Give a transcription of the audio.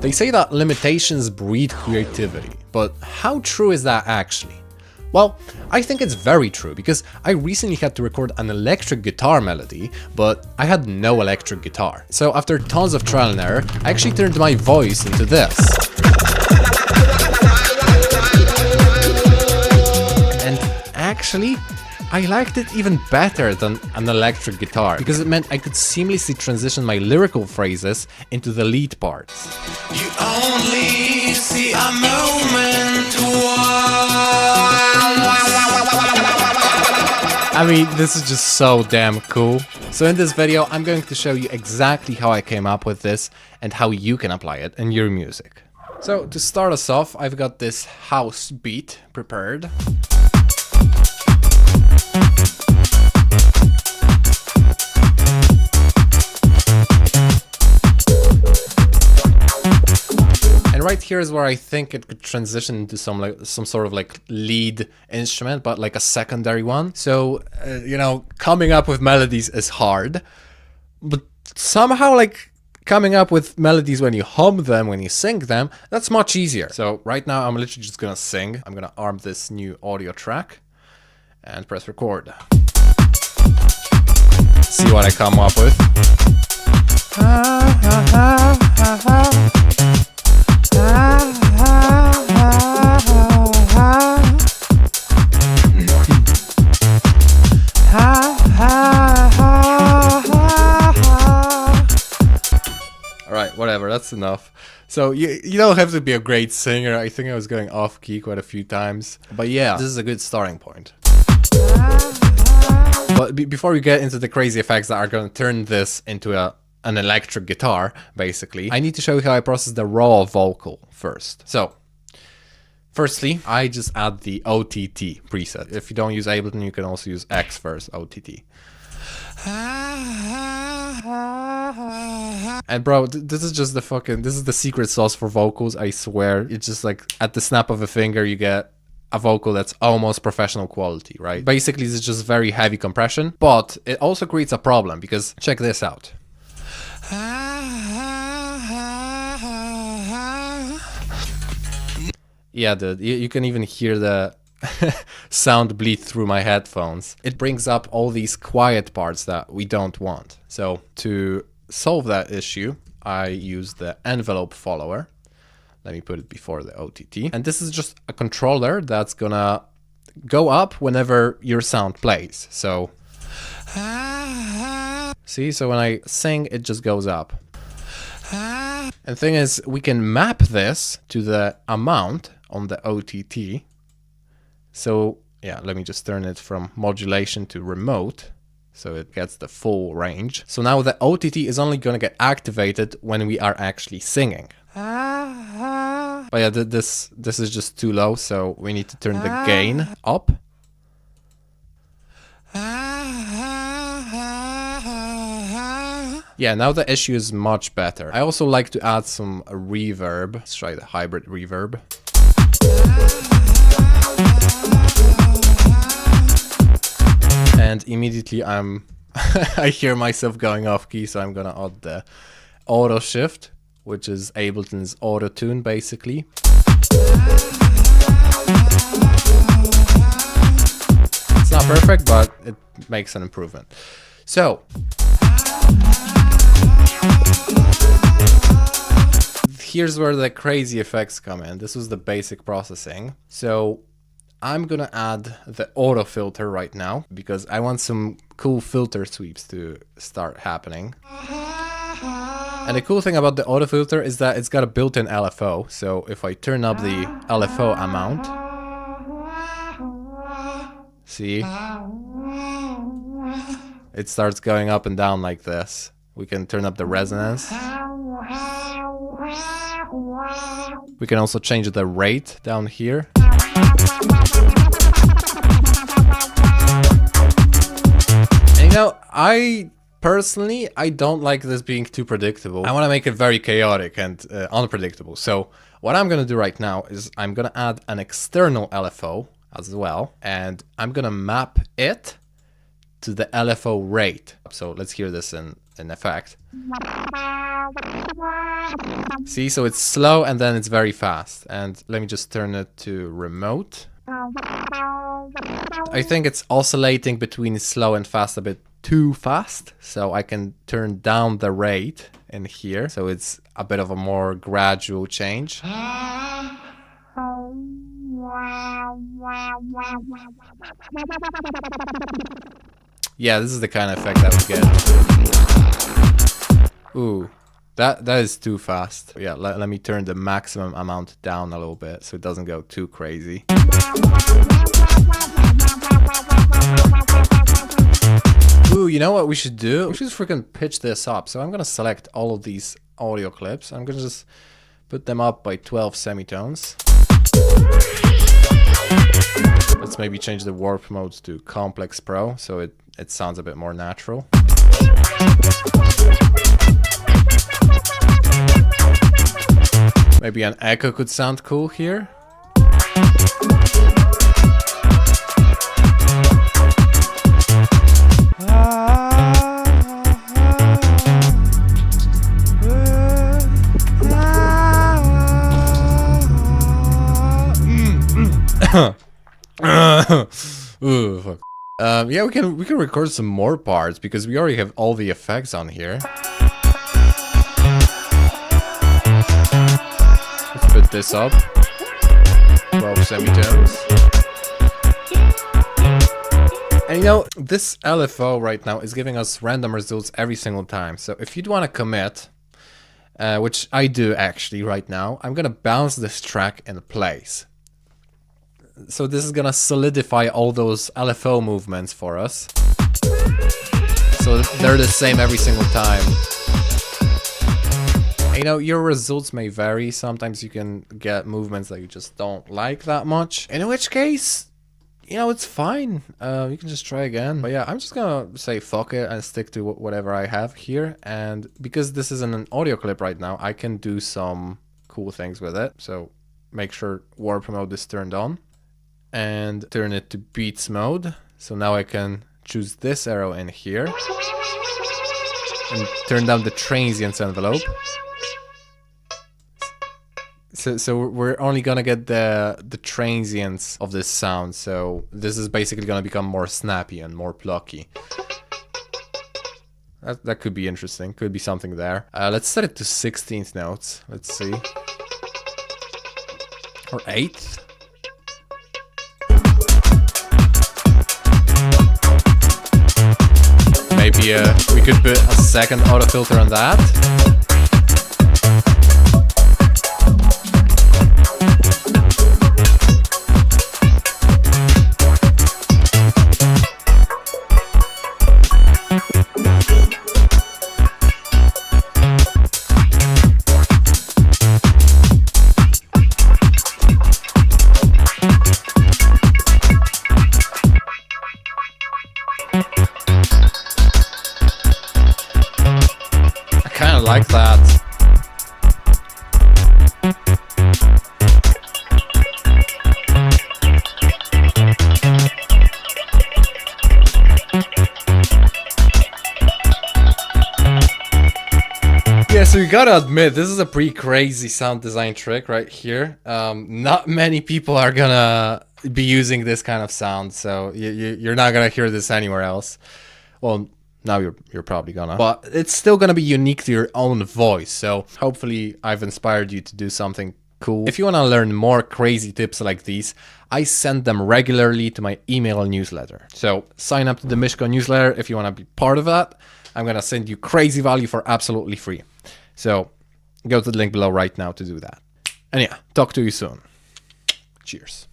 They say that limitations breed creativity, but how true is that actually? Well, I think it's very true, because I recently had to record an electric guitar melody, but I had no electric guitar. So after tons of trial and error, I actually turned my voice into this. And actually, I liked it even better than an electric guitar, because it meant I could seamlessly transition my lyrical phrases into the lead parts. You only see a moment. I mean, this is just so damn cool. So in this video, I'm going to show you exactly how I came up with this and how you can apply it in your music. So to start us off, I've got this house beat prepared. And right here is where I think it could transition into some sort of like lead instrument, but like a secondary one. So, you know, coming up with melodies is hard, but somehow like coming up with melodies when you hum them, when you sing them, that's much easier. So right now I'm literally just gonna sing. I'm gonna arm this new audio track and press record. See what I come up with. Alright, whatever, that's enough. So you don't have to be a great singer. I think I was going off key quite a few times. But yeah, this is a good starting point. But before we get into the crazy effects that are going to turn this into an electric guitar, basically, I need to show you how I process the raw vocal first. So, firstly, I just add the OTT preset. If you don't use Ableton, you can also use X first, OTT. And bro, this is just this is the secret sauce for vocals, I swear. It's just like, at the snap of a finger, you get a vocal that's almost professional quality, right? Basically, it's just very heavy compression, but it also creates a problem, because check this out. Yeah, dude, you can even hear the sound bleed through my headphones. It brings up all these quiet parts that we don't want. So to solve that issue, I use the envelope follower. Let me put it before the OTT. And this is just a controller that's gonna go up whenever your sound plays. So, see, so when I sing, it just goes up. And the thing is, we can map this to the amount on the OTT. So, yeah, let me just turn it from modulation to remote, so it gets the full range. So now the OTT is only gonna get activated when we are actually singing. But yeah, this is just too low, so we need to turn the gain up. Yeah, now the issue is much better. I also like to add some reverb. Let's try the hybrid reverb. And immediately I hear myself going off key, so I'm gonna add the auto shift, which is Ableton's auto tune, basically. It's not perfect, but it makes an improvement. So, here's where the crazy effects come in. This was the basic processing. So, I'm gonna add the auto filter right now, because I want some cool filter sweeps to start happening. And the cool thing about the auto filter is that it's got a built-in LFO. So if I turn up the LFO amount, see, it starts going up and down like this. We can turn up the resonance. We can also change the rate down here. And you know, I don't like this being too predictable. I want to make it very chaotic and unpredictable. So what I'm going to do right now is I'm going to add an external LFO as well, and I'm going to map it to the LFO rate. So let's hear this in effect. See, so it's slow and then it's very fast. And let me just turn it to remote. I think it's oscillating between slow and fast a bit too fast. So I can turn down the rate in here. So it's a bit of a more gradual change. Yeah, this is the kind of effect that we get. Ooh, that is too fast. Yeah, let me turn the maximum amount down a little bit so it doesn't go too crazy. Ooh, you know what we should do? We should freaking pitch this up. So I'm gonna select all of these audio clips. I'm gonna just put them up by 12 semitones. Let's maybe change the warp mode to Complex Pro so it sounds a bit more natural. Maybe an echo could sound cool here. Ooh, fuck. Yeah, we can record some more parts because we already have all the effects on here. Let's put this up. 12 semitones. And you know, this LFO right now is giving us random results every single time. So if you'd want to commit, which I do actually right now, I'm gonna bounce this track in place. So this is gonna solidify all those LFO movements for us. So they're the same every single time. You know, your results may vary. Sometimes you can get movements that you just don't like that much. In which case, you know, it's fine. You can just try again. But yeah, I'm just gonna say fuck it and stick to whatever I have here. And because this isn't an audio clip right now, I can do some cool things with it. So make sure warp mode is turned on. And turn it to beats mode. So now I can choose this arrow in here and turn down the transients envelope. So we're only gonna get the transients of this sound. So this is basically gonna become more snappy and more plucky. That could be interesting. Could be something there. Let's set it to 16th notes. Let's see. Or 8th. Maybe we could put a second auto filter on that. Like that. Yeah, so you gotta admit, this is a pretty crazy sound design trick right here. Not many people are gonna be using this kind of sound, so you're not gonna hear this anywhere else. Well, now you're probably gonna, but it's still gonna be unique to your own voice. So hopefully I've inspired you to do something cool. If you wanna learn more crazy tips like these, I send them regularly to my email newsletter. So sign up to the Myshko newsletter if you wanna be part of that. I'm gonna send you crazy value for absolutely free. So go to the link below right now to do that. And yeah, talk to you soon. Cheers.